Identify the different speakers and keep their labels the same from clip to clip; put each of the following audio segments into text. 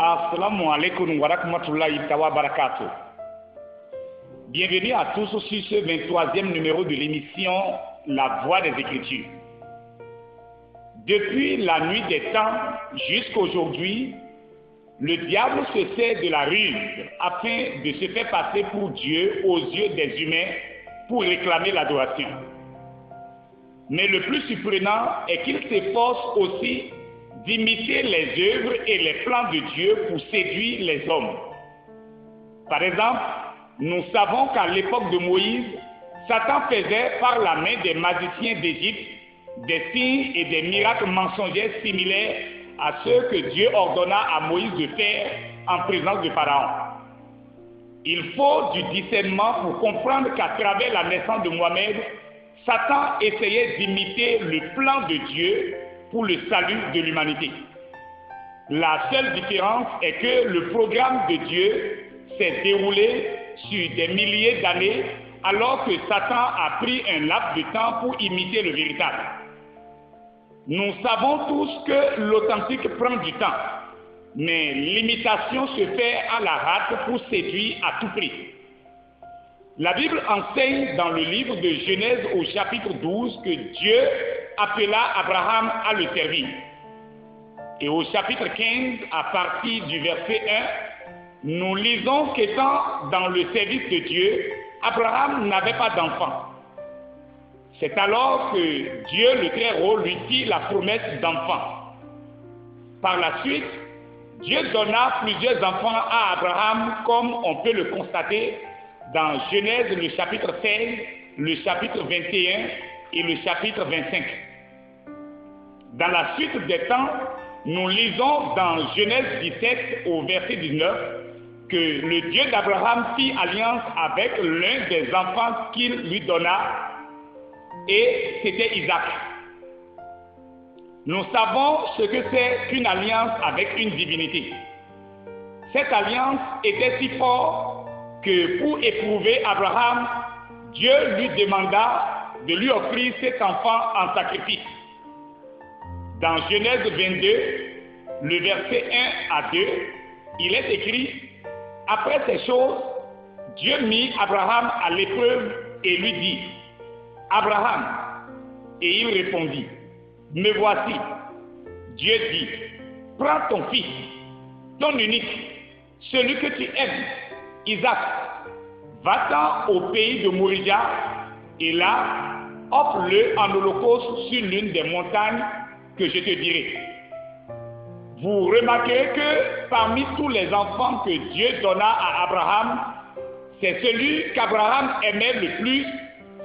Speaker 1: Assalamu alaikum wa rahmatullahi wa barakatuh. Bienvenue à tous sur ce 23e numéro de l'émission La Voix des Écritures. Depuis la nuit des temps jusqu'à aujourd'hui, le diable se sert de la ruse afin de se faire passer pour Dieu aux yeux des humains pour réclamer l'adoration. Mais le plus surprenant est qu'il s'efforce aussi d'imiter les œuvres et les plans de Dieu pour séduire les hommes. Par exemple, nous savons qu'à l'époque de Moïse, Satan faisait par la main des magiciens d'Égypte des signes et des miracles mensongers similaires à ceux que Dieu ordonna à Moïse de faire en présence de Pharaon. Il faut du discernement pour comprendre qu'à travers la naissance de Mohamed, Satan essayait d'imiter le plan de Dieu pour le salut de l'humanité. La seule différence est que le programme de Dieu s'est déroulé sur des milliers d'années alors que Satan a pris un laps de temps pour imiter le véritable. Nous savons tous que l'authentique prend du temps, mais l'imitation se fait à la hâte pour séduire à tout prix. La Bible enseigne dans le livre de Genèse au chapitre 12 que Dieu appela Abraham à le servir. Et au chapitre 15, à partir du verset 1, nous lisons qu'étant dans le service de Dieu, Abraham n'avait pas d'enfant. C'est alors que Dieu le Très-Haut lui fit la promesse d'enfant. Par la suite, Dieu donna plusieurs enfants à Abraham, comme on peut le constater dans Genèse le chapitre 16, le chapitre 21 et le chapitre 25. Dans la suite des temps, nous lisons dans Genèse 17 au verset 19 que le Dieu d'Abraham fit alliance avec l'un des enfants qu'il lui donna, et c'était Isaac. Nous savons ce que c'est qu'une alliance avec une divinité. Cette alliance était si forte que pour éprouver Abraham, Dieu lui demanda de lui offrir cet enfant en sacrifice. Dans Genèse 22, le verset 1 à 2, il est écrit: après ces choses, Dieu mit Abraham à l'épreuve et lui dit: Abraham. Et il répondit: me voici. Dieu dit: prends ton fils, ton unique, celui que tu aimes, Isaac, va-t'en au pays de Moria, et là, offre-le en holocauste sur l'une des montagnes que je te dirai. Vous remarquez que parmi tous les enfants que Dieu donna à Abraham, c'est celui qu'Abraham aimait le plus,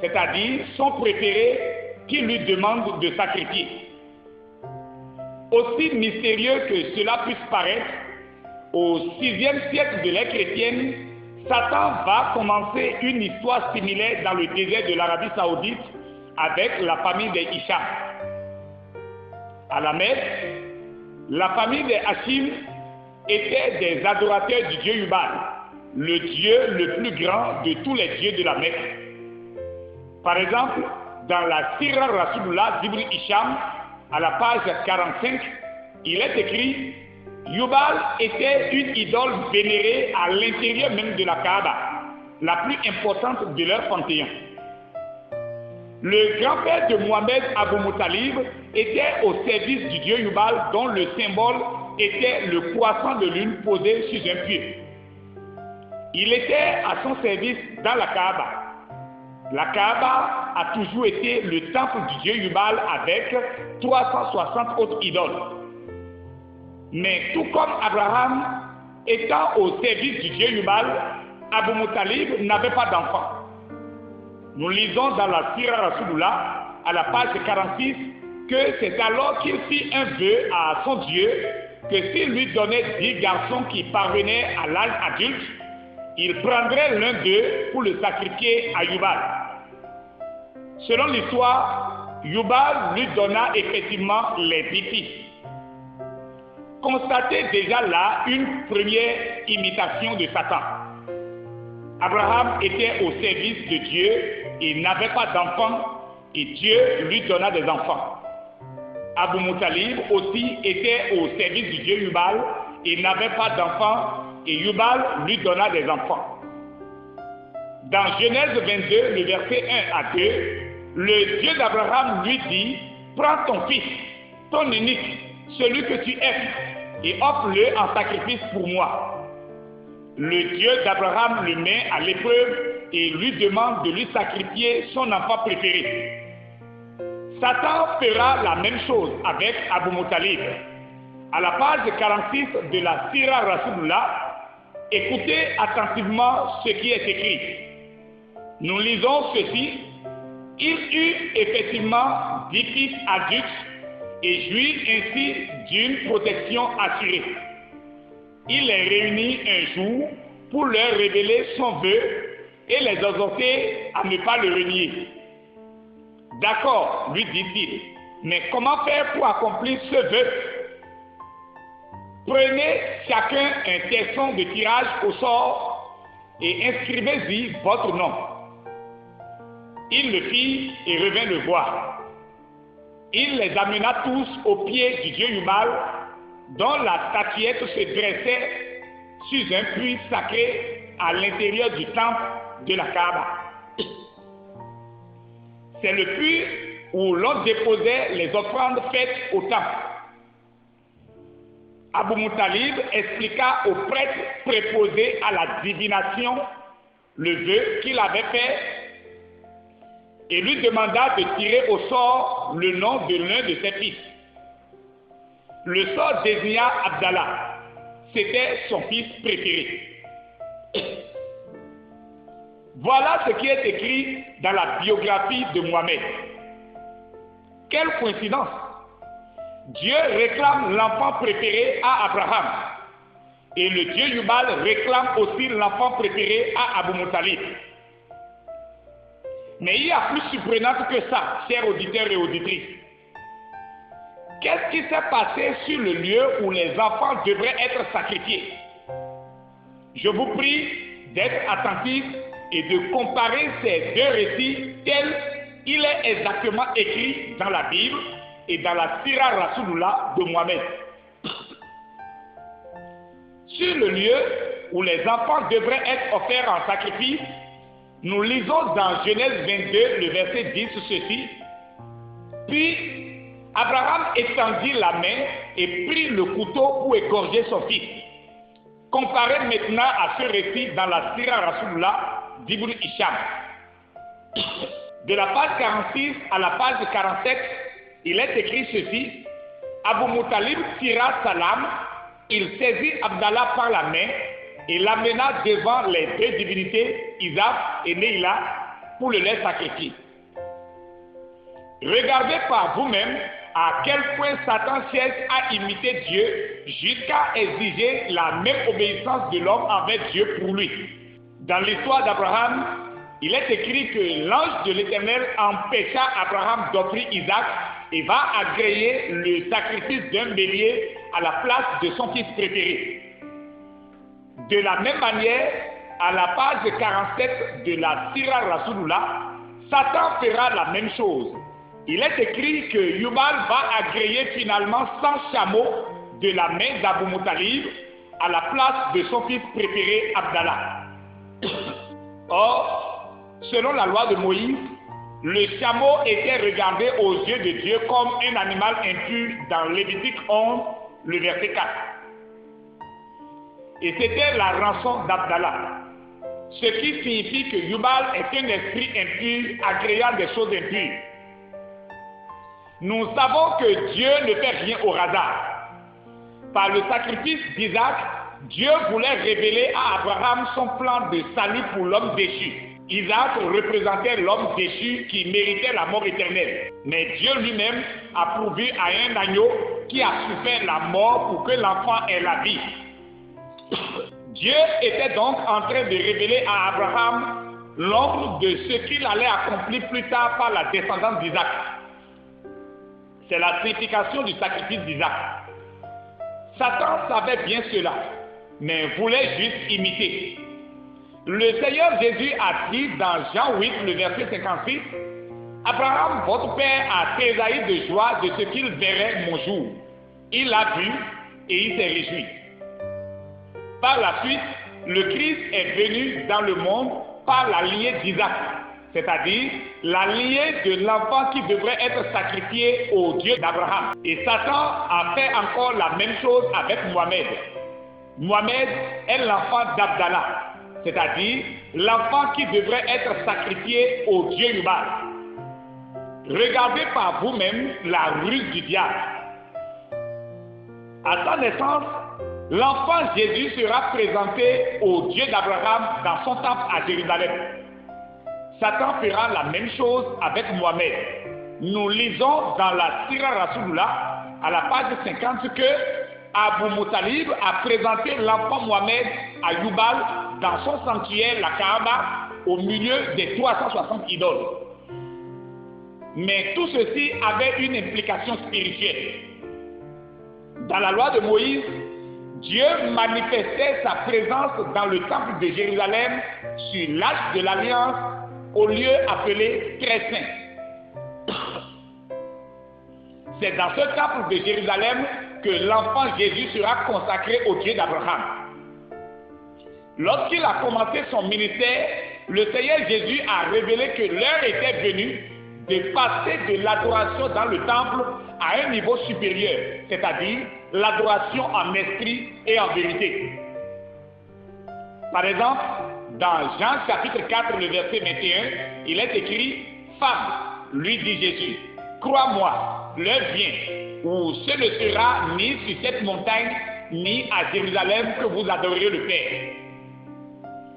Speaker 1: c'est-à-dire son préféré, qui lui demande de sacrifier. Aussi mystérieux que cela puisse paraître, au 6e siècle de l'ère chrétienne, Satan va commencer une histoire similaire dans le désert de l'Arabie Saoudite avec la famille des Hicham. À la Mecque, la famille des Hachim était des adorateurs du dieu Yubal, le dieu le plus grand de tous les dieux de la Mecque. Par exemple, dans la Sirah Rasulullah d'Ibn Hisham, à la page 45, il est écrit: Yubal était une idole vénérée à l'intérieur même de la Kaaba, la plus importante de leur panthéon. Le grand-père de Mohamed, Abu Muttalib, était au service du dieu Yubal, dont le symbole était le croissant de lune posé sur un pied. Il était à son service dans la Kaaba. La Kaaba a toujours été le temple du dieu Yubal avec 360 autres idoles. Mais tout comme Abraham, étant au service du dieu Yubal, Abu Muttalib n'avait pas d'enfant. Nous lisons dans la Sirah Rasulullah, à la page 46, que c'est alors qu'il fit un vœu à son Dieu que s'il lui donnait 10 garçons qui parvenaient à l'âge adulte, il prendrait l'un d'eux pour le sacrifier à Yubal. Selon l'histoire, Yubal lui donna effectivement les 10 fils. Constatez déjà là une première imitation de Satan. Abraham était au service de Dieu, il n'avait pas d'enfants et Dieu lui donna des enfants. Abu Muttalib aussi était au service du dieu Yubal il n'avait pas d'enfants et Jubal lui donna des enfants. Dans Genèse 22, le verset 1 à 2, le Dieu d'Abraham lui dit, prends ton fils, ton unique, celui que tu aimes, et offre-le en sacrifice pour moi. Le Dieu d'Abraham le met à l'épreuve et lui demande de lui sacrifier son enfant préféré. Satan fera la même chose avec Abu Muttalib. À la page 46 de la Sira Rasulullah, écoutez attentivement ce qui est écrit. Nous lisons ceci. Il eut effectivement 10 fils adultes et jouit ainsi d'une protection assurée. Il les réunit un jour pour leur révéler son vœu et les exhorter à ne pas le renier. D'accord, lui dit-il, mais comment faire pour accomplir ce vœu? Prenez chacun un tesson de tirage au sort et inscrivez-y votre nom. Il le fit et revint le voir. Il les amena tous au pied du dieu Jubal, dont la statuette se dressait sur un puits sacré à l'intérieur du temple de la Kaaba. C'est le puits où l'on déposait les offrandes faites au temple. Abu Muttalib expliqua au prêtre préposé à la divination le vœu qu'il avait fait et lui demanda de tirer au sort le nom de l'un de ses fils. Le sort désigna Abdallah. C'était son fils préféré. Voilà ce qui est écrit dans la biographie de Mohammed. Quelle coïncidence! Dieu réclame l'enfant préféré à Abraham. Et le dieu Jubal réclame aussi l'enfant préféré à Abu Muttalib. Mais il y a plus surprenant que ça, chers auditeurs et auditrices. Qu'est-ce qui s'est passé sur le lieu où les enfants devraient être sacrifiés? Je vous prie d'être attentifs et de comparer ces deux récits tels qu'il est exactement écrit dans la Bible et dans la Sira Rasulullah de Mohammed. Sur le lieu où les enfants devraient être offerts en sacrifice, nous lisons dans Genèse 22, le verset 10, ceci. Puis Abraham étendit la main et prit le couteau pour égorger son fils. Comparez maintenant à ce récit dans la Sira Rasulullah d'Ibn Hisham. De la page 46 à la page 47, il est écrit ceci. Abu Muttalib tira sa lame, il saisit Abdallah par la main et l'amena devant les deux divinités, Isaac et Neila, pour le les sacrifier. Regardez par vous-même à quel point Satan cherche à imiter Dieu jusqu'à exiger la même obéissance de l'homme envers Dieu pour lui. Dans l'histoire d'Abraham, il est écrit que l'ange de l'Éternel empêcha Abraham d'offrir Isaac et va agréer le sacrifice d'un bélier à la place de son fils préféré. De la même manière, à la page 47 de la Sira Rasulullah, Satan fera la même chose. Il est écrit que Jubal va agréer finalement 100 chameaux de la main d'Abu Muttalib à la place de son fils préféré Abdallah. Or, selon la loi de Moïse, le chameau était regardé aux yeux de Dieu comme un animal impur dans Lévitique 11, le verset 4. Et c'était la rançon d'Abdallah. Ce qui signifie que Jubal est un esprit impur agréant des choses impures. Nous savons que Dieu ne fait rien au hasard. Par le sacrifice d'Isaac, Dieu voulait révéler à Abraham son plan de salut pour l'homme déchu. Isaac représentait l'homme déchu qui méritait la mort éternelle. Mais Dieu lui-même a pourvu à un agneau qui a souffert la mort pour que l'enfant ait la vie. Dieu était donc en train de révéler à Abraham l'ombre de ce qu'il allait accomplir plus tard par la descendance d'Isaac. C'est la signification du sacrifice d'Isaac. Satan savait bien cela, mais voulait juste imiter. Le Seigneur Jésus a dit dans Jean 8, le verset 56, « Abraham, votre père, a tressailli de joie de ce qu'il verrait mon jour. Il l'a vu et il s'est réjoui. » Par la suite, le Christ est venu dans le monde par la lignée d'Isaac, c'est-à-dire la lignée de l'enfant qui devrait être sacrifié au Dieu d'Abraham. Et Satan a fait encore la même chose avec Mohamed. Mohamed est l'enfant d'Abdallah, c'est-à-dire l'enfant qui devrait être sacrifié au Dieu Yubal. Regardez par vous-même la ruse du diable. À sa naissance, l'enfant Jésus sera présenté au Dieu d'Abraham dans son temple à Jérusalem. Satan fera la même chose avec Mohamed. Nous lisons dans la Sira Rasulullah, à la page 50, que Abu Muttalib a présenté l'enfant Mohamed à Yubal dans son sanctuaire, la Kaaba, au milieu des 360 idoles. Mais tout ceci avait une implication spirituelle. Dans la loi de Moïse, Dieu manifestait sa présence dans le temple de Jérusalem sur l'arche de l'Alliance au lieu appelé Très Saint. C'est dans ce temple de Jérusalem que l'enfant Jésus sera consacré au Dieu d'Abraham. Lorsqu'il a commencé son ministère, le Seigneur Jésus a révélé que l'heure était venue de passer de l'adoration dans le temple à un niveau supérieur, c'est-à-dire l'adoration en esprit et en vérité. Par exemple, dans Jean chapitre 4, le verset 21, il est écrit « Femme, lui dit Jésus, crois-moi, l'heure vient où ce ne sera ni sur cette montagne, ni à Jérusalem que vous adorerez le Père. »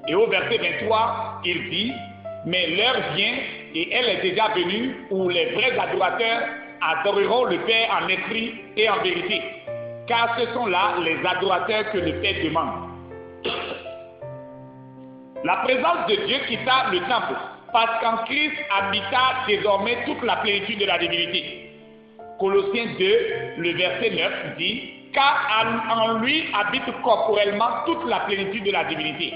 Speaker 1: Et au verset 23, il dit « Mais l'heure vient et elle est déjà venue où les vrais adorateurs adoreront le Père en esprit et en vérité, car ce sont là les adorateurs que le Père demande. » La présence de Dieu quitta le temple parce qu'en Christ habita désormais toute la plénitude de la divinité. Colossiens 2, le verset 9 dit « Car en lui habite corporellement toute la plénitude de la divinité. »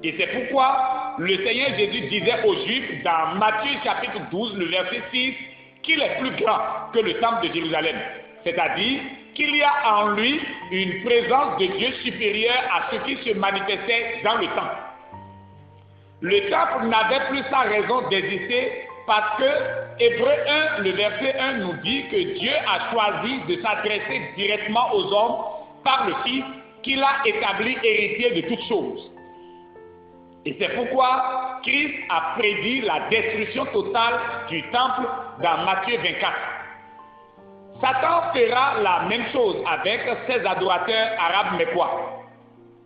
Speaker 1: Et c'est pourquoi le Seigneur Jésus disait aux Juifs dans Matthieu chapitre 12, le verset 6, qu'il est plus grand que le temple de Jérusalem. C'est-à-dire qu'il y a en lui une présence de Dieu supérieure à ce qui se manifestait dans le temple. Le temple n'avait plus sa raison d'exister parce que Hébreux 1, le verset 1 nous dit que Dieu a choisi de s'adresser directement aux hommes par le Fils qu'il a établi héritier de toutes choses. Et c'est pourquoi Christ a prédit la destruction totale du temple dans Matthieu 24. Satan fera la même chose avec ses adorateurs arabes mécois.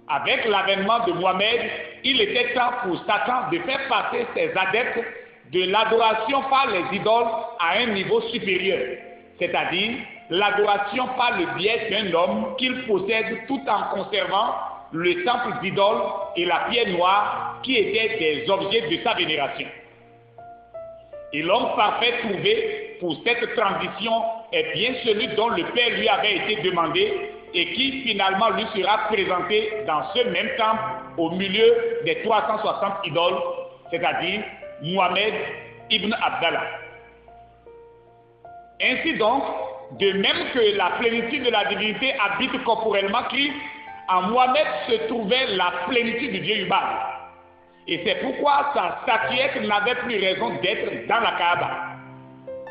Speaker 1: Avec l'avènement de Mohamed, il était temps pour Satan de faire passer ses adeptes de l'adoration par les idoles à un niveau supérieur, c'est-à-dire l'adoration par le biais d'un homme qu'il possède tout en conservant le temple d'idoles et la pierre noire qui étaient des objets de sa vénération. Et l'homme parfait trouvé pour cette transition est bien celui dont le Père lui avait été demandé et qui finalement lui sera présenté dans ce même temple au milieu des 360 idoles, c'est-à-dire Mohamed ibn Abdallah. Ainsi donc, de même que la plénitude de la divinité habite corporellement Christ, en Mohamed se trouvait la plénitude du Dieu Yubal. Et c'est pourquoi sa statuette n'avait plus raison d'être dans la Kaaba.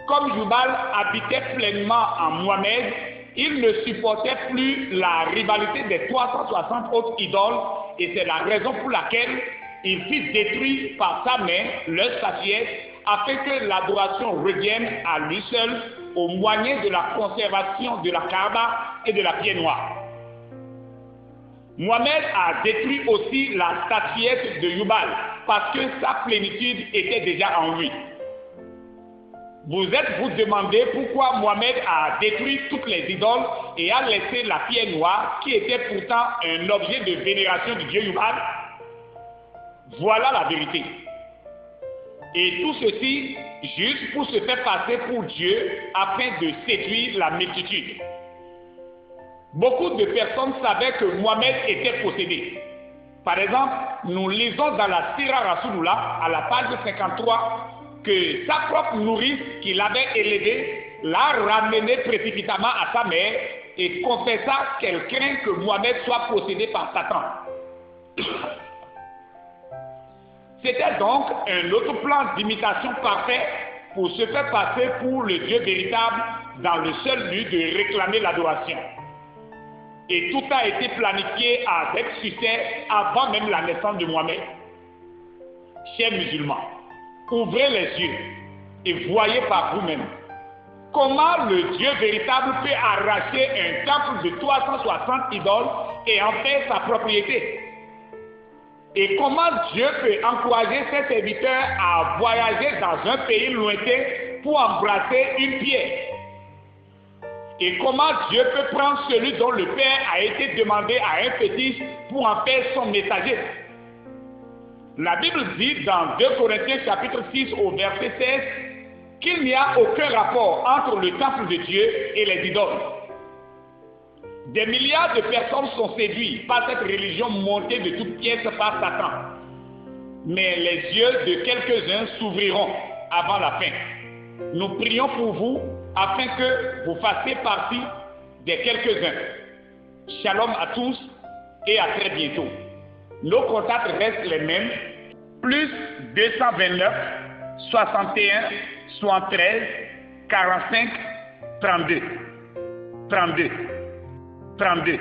Speaker 1: Comme Yubal habitait pleinement en Mohamed, il ne supportait plus la rivalité des 360 autres idoles et c'est la raison pour laquelle il fit détruire par sa main leur statuette afin que l'adoration revienne à lui seul au moyen de la conservation de la Kaaba et de la pierre noire. Mohamed a détruit aussi la statuette de Yubal parce que sa plénitude était déjà en lui. Vous vous demandez pourquoi Mohamed a détruit toutes les idoles et a laissé la pierre noire qui était pourtant un objet de vénération du Dieu Yubal. Voilà la vérité. Et tout ceci juste pour se faire passer pour Dieu afin de séduire la multitude. Beaucoup de personnes savaient que Mohamed était possédé. Par exemple, nous lisons dans la Sira Rasulullah, à la page 53, que sa propre nourrice qu'il avait élevée l'a ramené précipitamment à sa mère et confessa qu'elle craint que Mohamed soit possédé par Satan. C'était donc un autre plan d'imitation parfait pour se faire passer pour le Dieu véritable dans le seul but de réclamer l'adoration. Et tout a été planifié avec succès avant même la naissance de Mohamed. Chers musulmans, ouvrez les yeux et voyez par vous-même comment le Dieu véritable peut arracher un temple de 360 idoles et en faire sa propriété. Et comment Dieu peut encourager ses serviteurs à voyager dans un pays lointain pour embrasser une pierre. Et comment Dieu peut prendre celui dont le Père a été demandé à un fétiche pour en faire son messager. La Bible dit dans 2 Corinthiens chapitre 6 au verset 16 qu'il n'y a aucun rapport entre le temple de Dieu et les idoles. Des milliards de personnes sont séduites par cette religion montée de toutes pièces par Satan. Mais les yeux de quelques-uns s'ouvriront avant la fin. Nous prions pour vous afin que vous fassiez partie des quelques-uns. Shalom à tous et à très bientôt. Nos contacts restent les mêmes. Plus 229 61 73 45 32 32 32